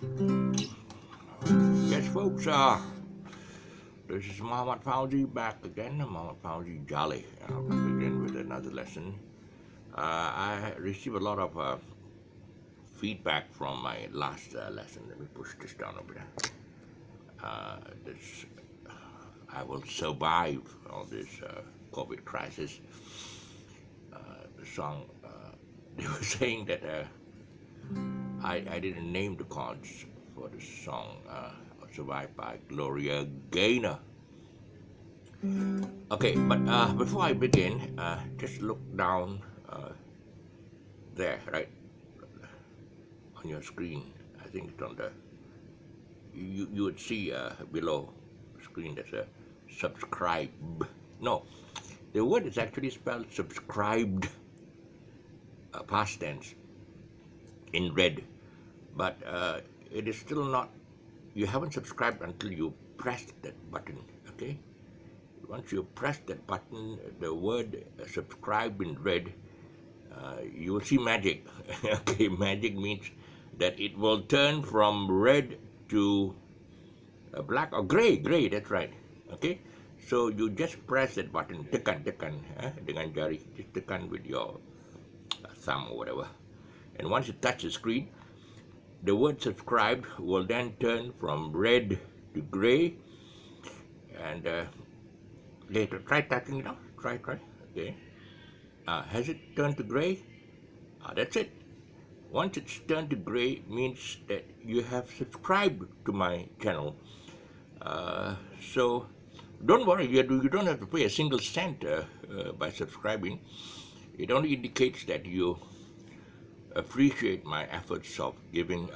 Yes, folks, this is Muhammad Fauzi back again, Muhammad Fauzi Jolly. I'll begin with another lesson. I received a lot of feedback from my last lesson. Let me push this down a bit. This, I will survive all this COVID crisis. The song, they were saying that I didn't name the chords for the song Survived by Gloria Gaynor. Okay, but before I begin, just look down there, right, on your screen. I think it's on the, you would see below the screen there's a subscribe. No, the word is actually spelled subscribed, past tense, in red. But it is still not, you haven't subscribed until you press that button, okay? Once you press that button, the word subscribe in red, you will see magic. Okay, magic means that it will turn from red to black or gray, that's right. Okay, so you just press that button, tekan, dengan jari, just tekan with your thumb or whatever. And once you touch the screen, the word subscribed will then turn from red to gray. And later, try touching it now. Try. Okay. Has it turned to gray? That's it. Once it's turned to gray, means that you have subscribed to my channel. So don't worry, you don't have to pay a single cent by subscribing. It only indicates that you appreciate my efforts of giving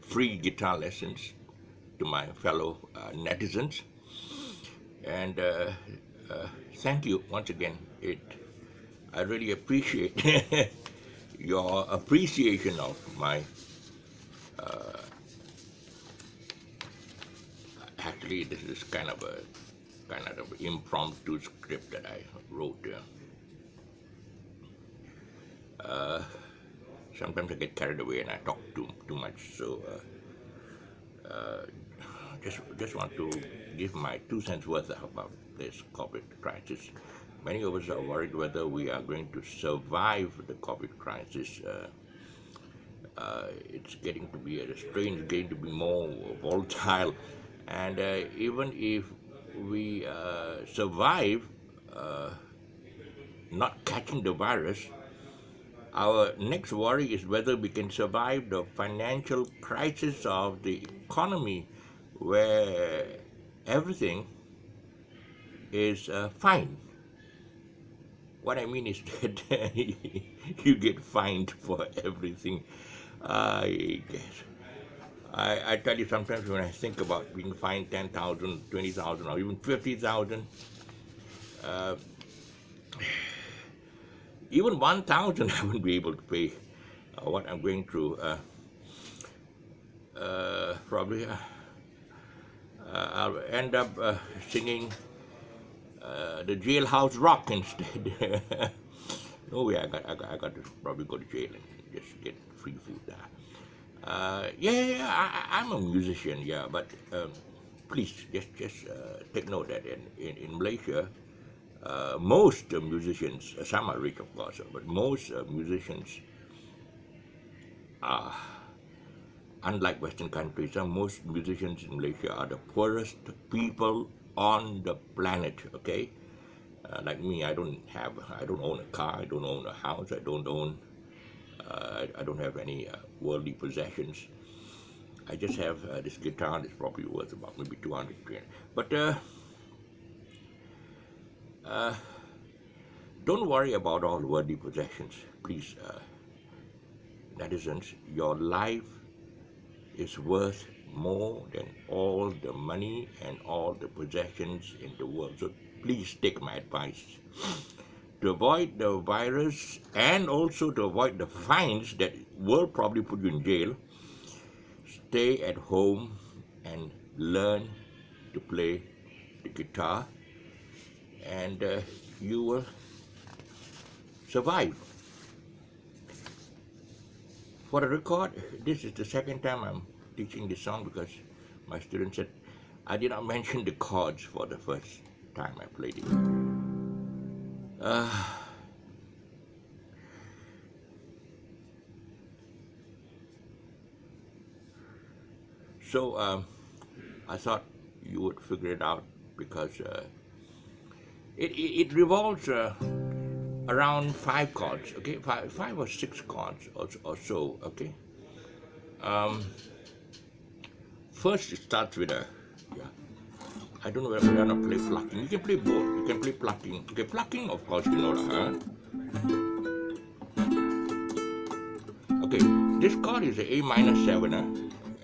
free guitar lessons to my fellow netizens. And thank you once again. I really appreciate your appreciation of my. Actually, this is kind of an impromptu script that I wrote. Sometimes I get carried away and I talk too much. So just want to give my 2 cents worth about this COVID crisis. Many of us are worried whether we are going to survive the COVID crisis. It's getting to be, the strain is getting to be more volatile. And even if we survive not catching the virus, our next worry is whether we can survive the financial crisis of the economy, where everything is fine. What I mean is that you get fined for everything. I guess. I tell you, sometimes when I think about being fined 10,000, 20,000, or even 50,000, even 1,000 I wouldn't be able to pay what I'm going through. Probably I'll end up singing the jailhouse rock instead. No way, I got to probably go to jail and just get free food there. I'm a musician, yeah, but please just take note that in Malaysia, most musicians, some are rich of course, but most musicians are, unlike Western countries, most musicians in Malaysia are the poorest people on the planet, okay? Like me, I don't own a car, I don't own a house, I don't have any worldly possessions. I just have this guitar that's probably worth about maybe 200, 300. But don't worry about all worldly possessions, please. Netizens, your life is worth more than all the money and all the possessions in the world. So please take my advice. To avoid the virus and also to avoid the fines that will probably put you in jail, stay at home and learn to play the guitar, and you will survive. For the record, this is the second time I'm teaching this song because my student said I did not mention the chords for the first time I played it. So I thought you would figure it out because it revolves around 5 chords, okay, five or 6 chords or so, okay. First it starts with a, yeah, I don't know whether I not play plucking. You can play both. You can play plucking. Okay, plucking, of course, you know that, huh? Okay, this chord is a A minor 7, huh?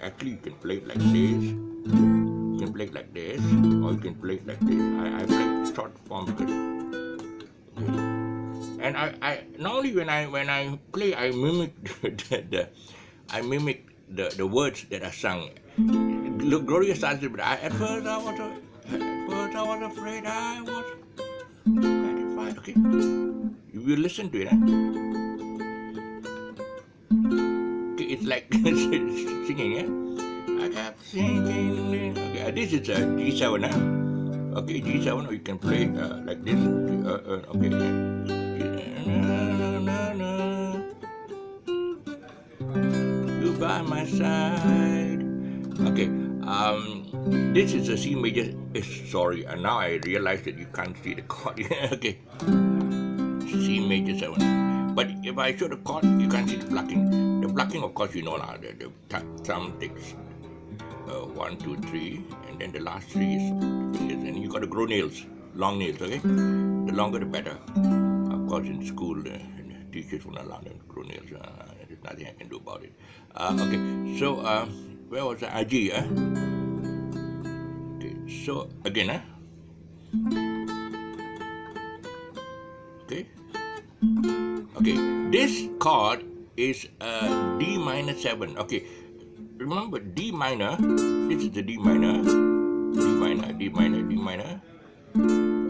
Actually, you can play it like this. You can play it like this, or you can play it like this. I play short form because, okay. And I normally when I play, I mimic the words that are sung. Look, Gloria starts it, but at first I was afraid, I was gratified. Okay, you will listen to it. Okay, it's like singing. I kept singing. Okay, this is a G7. Okay, G7, or you can play it like this. Okay. You by my side. Okay, this is a C major. Sorry, and now I realize that you can't see the chord. Okay, C major 7. But if I show the chord, you can't see the plucking. The plucking, of course, you know now. The thumb takes 1, 2, 3, and then the last 3 is fingers, and you got to grow nails, long nails. Okay, the longer the better. Of course, in school, teachers won't allow them to grow nails. There's nothing I can do about it. Okay, so where was I? G, okay, so again, okay, okay, this chord is D minor 7. Okay, remember D minor, this is the D minor, D minor, D minor, D minor.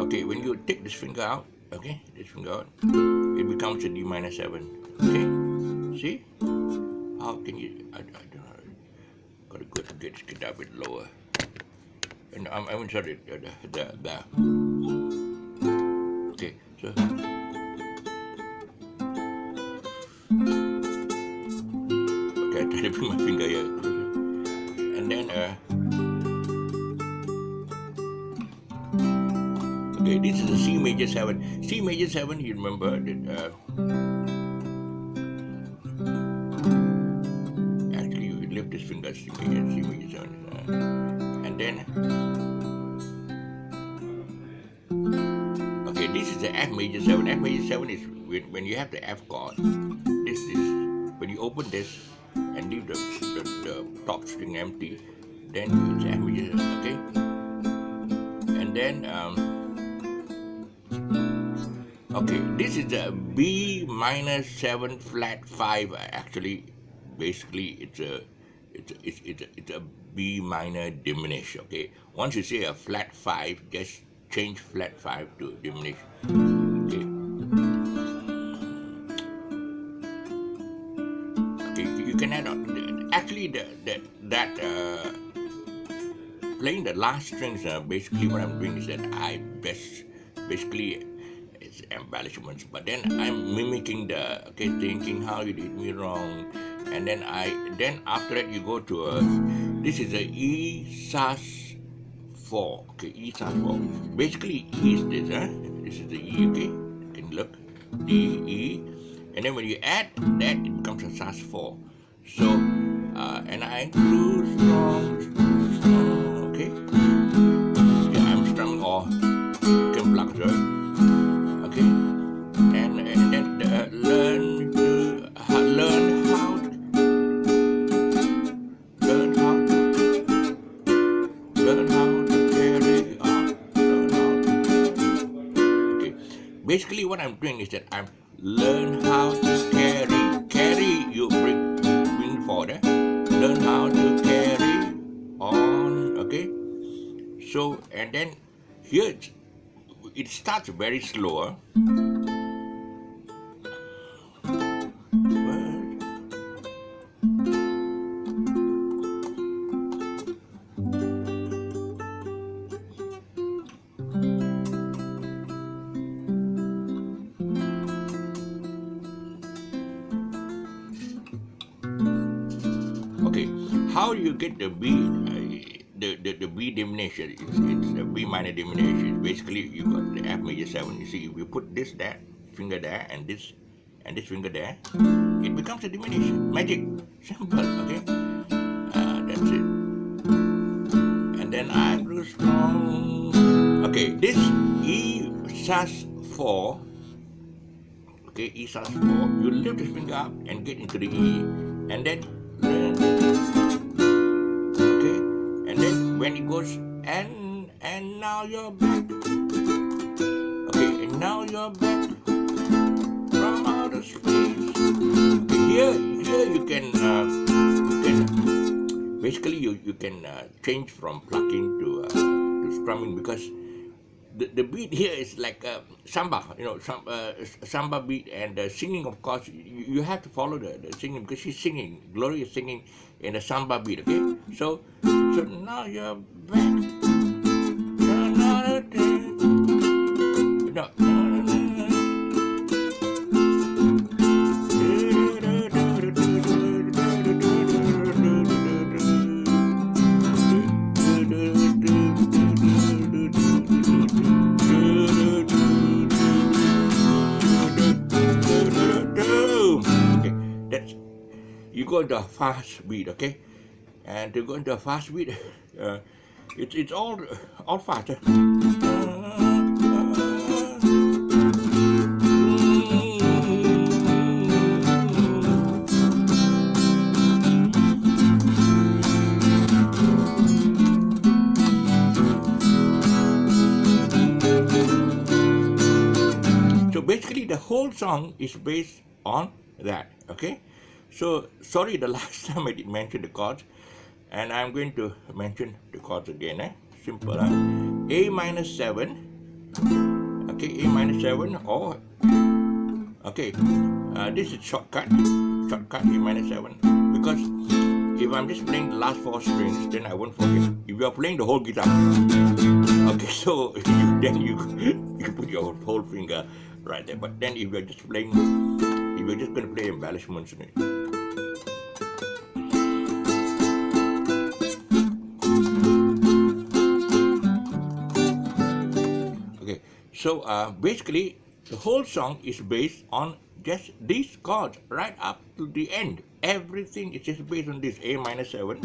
Okay, when you take this finger out, okay, this finger out, it becomes a D minor 7. Okay, see? How can you, I don't know, gotta get this guitar a bit lower. And I'm sorry, okay, so. Okay, I try to bring my finger here closer. And then, okay, this is a C major 7. C major 7, you remember that, actually you lift this finger, C major 7. And then, okay, this is the F major 7. F major 7 is when you have the F chord. This is, when you open this and leave the top string empty, then it's F major 7, okay? And then, okay, this is a B minor 7 flat 5. Actually, basically, it's a B minor diminished. Okay, once you say a flat 5, just change flat 5 to diminished. Okay. Okay, you can add on. Actually, playing the last strings. Basically, what I'm doing is that basically. It's embellishments, but then I'm mimicking the, okay, thinking how you did me wrong, and then after that you go to this is a E sus 4, okay, E sus 4. Basically E is this, this is the E, okay, you can look, D, E, and then when you add that, it becomes a sus 4. So, and I grew strong, okay, yeah, I'm strong, or you can pluck, right? Okay, and then learn how to carry on. Okay, basically what I'm doing is that I'm learn how to carry. You bring forward. Learn how to carry on. Okay, so and then here. It starts very slow. how you get the B, the B diminution? It's a B minor diminution. Basically, you got the F major 7. You see, if you put this there, finger there, and this finger there, it becomes a diminution. Magic, simple. Okay, that's it. And then I'm real strong. Okay, this E sus4. Okay, E sus4. You lift this finger up and get into the E, and then okay, and then when it goes and now you're back. Okay, and now you're back from outer space. Okay, here you can basically you can change from plucking to strumming, because the beat here is like samba, samba beat, and singing, of course, you have to follow the singing, because she's singing, Gloria is singing in a samba beat, okay? So now you're back. No. You go into a fast beat, okay? And to go into a fast beat, it's all fast. So basically, the whole song is based on that, okay? So, sorry, the last time I did mention the chords, and I'm going to mention the chords again, simple, A minus 7, okay, A minus 7, or, okay, this is shortcut, A minus 7, because if I'm just playing the last 4 strings, then I won't forget. If you're playing the whole guitar, okay, so then you put your whole finger right there, but then if you're just playing, if you're just going to play embellishments in it. Okay, so basically the whole song is based on just these chords right up to the end. Everything is just based on this: A minus 7,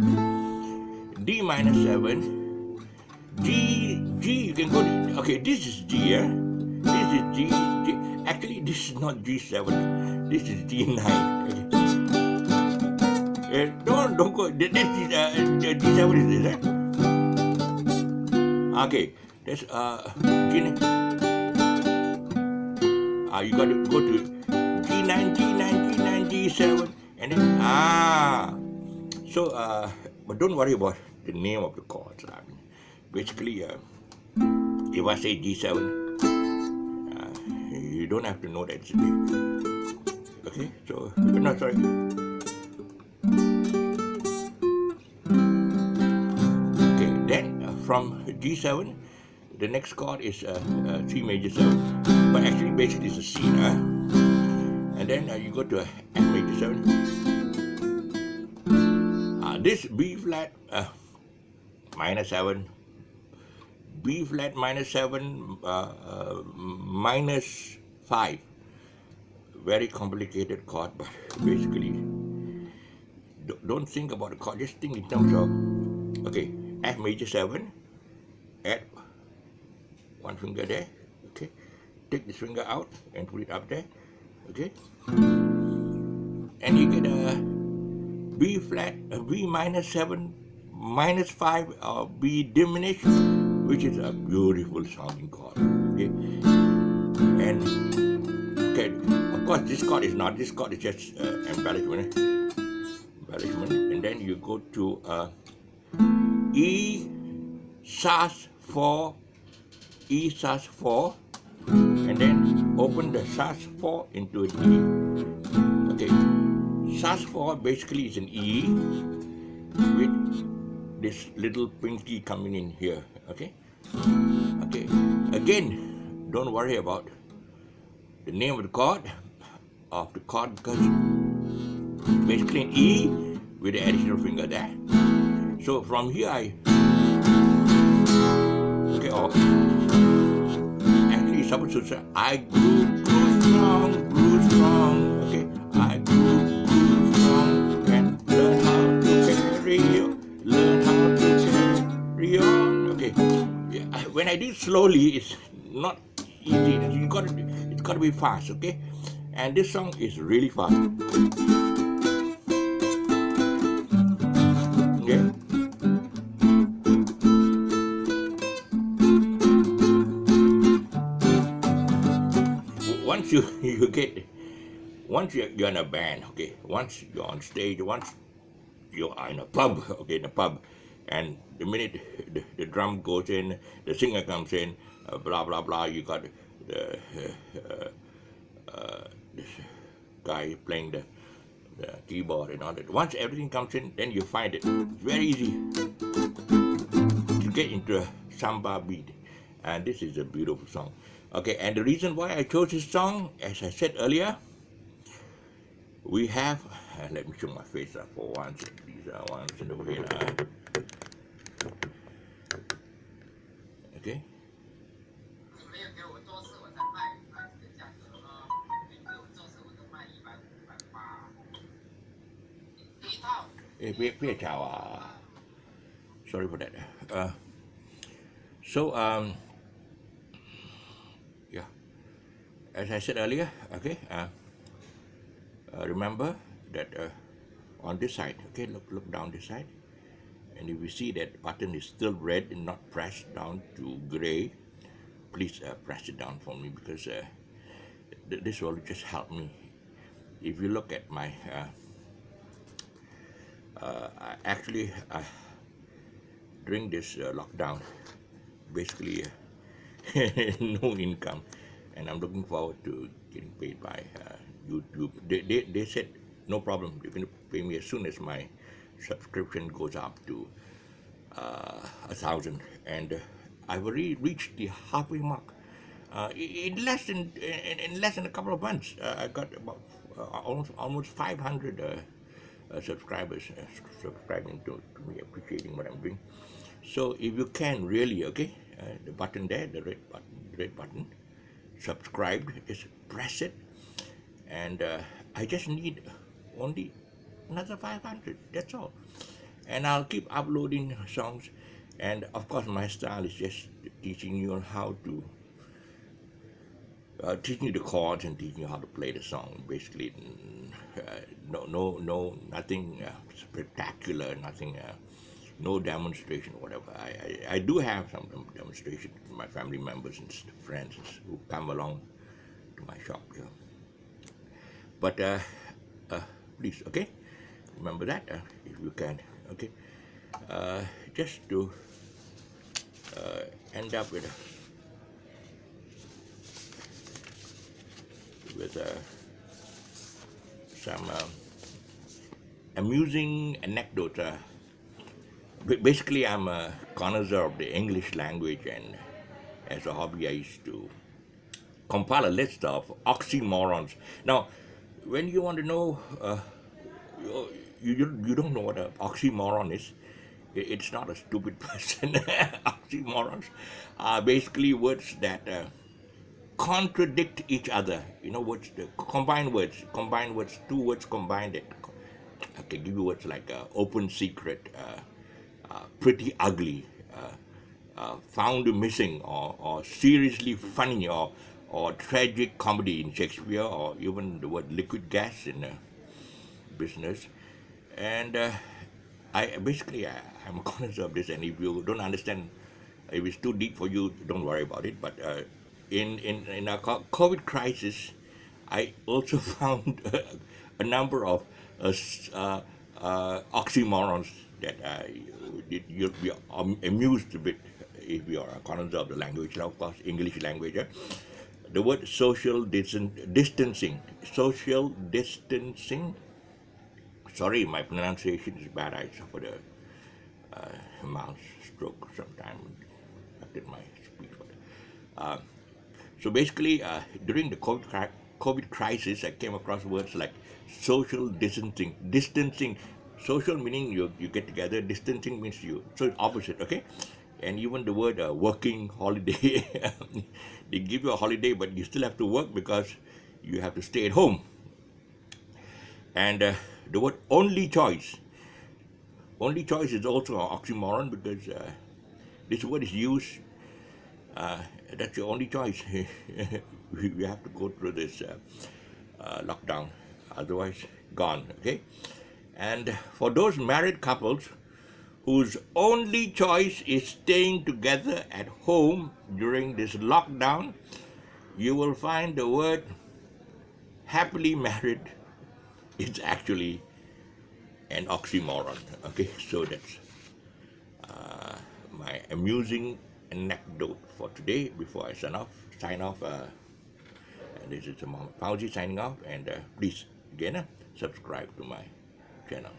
D minus 7, G. You can go to, okay, this is G, yeah? This is G. Actually, this is not G7. This is G9. Okay. Don't go. This is G7 is this, okay. That's G9. You got to go to G9, G7, and then So but don't worry about the name of the chords. I mean, basically, if I say G7. You don't have to know that it's a D. Okay, so, no, sorry. Okay, then from G7, the next chord is C major 7, but actually basically it's a C, and then you go to F major 7. This B flat minus 7, B flat minus 7, minus 5, very complicated chord, but basically don't think about the chord, just think in terms of, okay, F major 7, add one finger there, okay, take this finger out and put it up there, okay, and you get a B flat, a B minus 7, minus 5, or B diminution, which is a beautiful sounding chord, okay. And okay, of course this chord is not. This chord is just embellishment. And then you go to E sus4, and then open the sus4 into an E. Okay, sus4 basically is an E with this little pinky coming in here. Okay. Again, don't worry about the name of the chord, because basically an E with the additional finger there. So from here okay, or actually supposed to say I grew strong, okay, I grew strong and learn how to carry on, okay. Yeah, when I did slowly, it's not easy. It's got to be fast, okay. And this song is really fast, okay. Once you get once you're in a band, okay, once you're on stage, once you're in a pub, okay, in a pub, and the minute the drum goes in, the singer comes in, blah blah blah, you got the this guy playing the keyboard and all that. Once everything comes in, then you find it. It's very easy to get into a samba beat, and this is a beautiful song. Okay, and the reason why I chose this song, as I said earlier, we have, let me show my face up for once. These are ones in the way. Okay. Sorry for that. So, yeah, as I said earlier, okay, remember that on this side, okay, look down this side, and if you see that button is still red and not pressed down to gray, please press it down for me, because this will just help me. If you look at my actually during this lockdown, basically no income, and I'm looking forward to getting paid by YouTube. They said no problem, you can pay me as soon as my subscription goes up to 1,000, and I've already reached the halfway mark. In less than a couple of months, I got about almost 500 subscribers subscribing to me, appreciating what I'm doing. So if you can really, okay, the button there, the red button, subscribe, just press it, and I just need only another 500. That's all, and I'll keep uploading songs. And of course, my style is just teaching you on how to. Teaching you the chords and teaching you how to play the song. Basically, nothing spectacular, nothing, no demonstration, whatever. I do have some demonstration from my family members and friends who come along to my shop here. But please, okay, remember that if you can, okay. Just to end up with some amusing anecdote. Basically, I'm a connoisseur of the English language, and as a hobby, I used to compile a list of oxymorons. Now, when you want to know, you don't know what an oxymoron is. It's not a stupid person. Oxymorons are basically words that contradict each other. You know, words, the combined words, two words combined. That I can give you words like open secret, pretty ugly, found missing, or seriously funny, or tragic comedy in Shakespeare, or even the word liquid gas in business. And I'm a connoisseur of this, and if you don't understand, if it's too deep for you, don't worry about it. But in our COVID crisis, I also found a number of oxymorons that you'll be amused a bit if you are a connoisseur of the language. Now, of course, English language. The word distancing. Social distancing. Sorry, my pronunciation is bad. I suffered a mouse stroke sometime. Affected my speech. So basically, during the COVID crisis, I came across words like social distancing. Social meaning you get together, distancing means you, so it's opposite, okay? And even the word working holiday, they give you a holiday, but you still have to work because you have to stay at home. And the word only choice is also an oxymoron because this word is used, uh, that's your only choice. We have to go through this lockdown, otherwise gone, okay? And for those married couples whose only choice is staying together at home during this lockdown, you will find the word happily married is actually an oxymoron. Okay, so that's my amusing anecdote for today before I sign off. And this is Mohammed Fauzi signing off. And please, again, subscribe to my channel.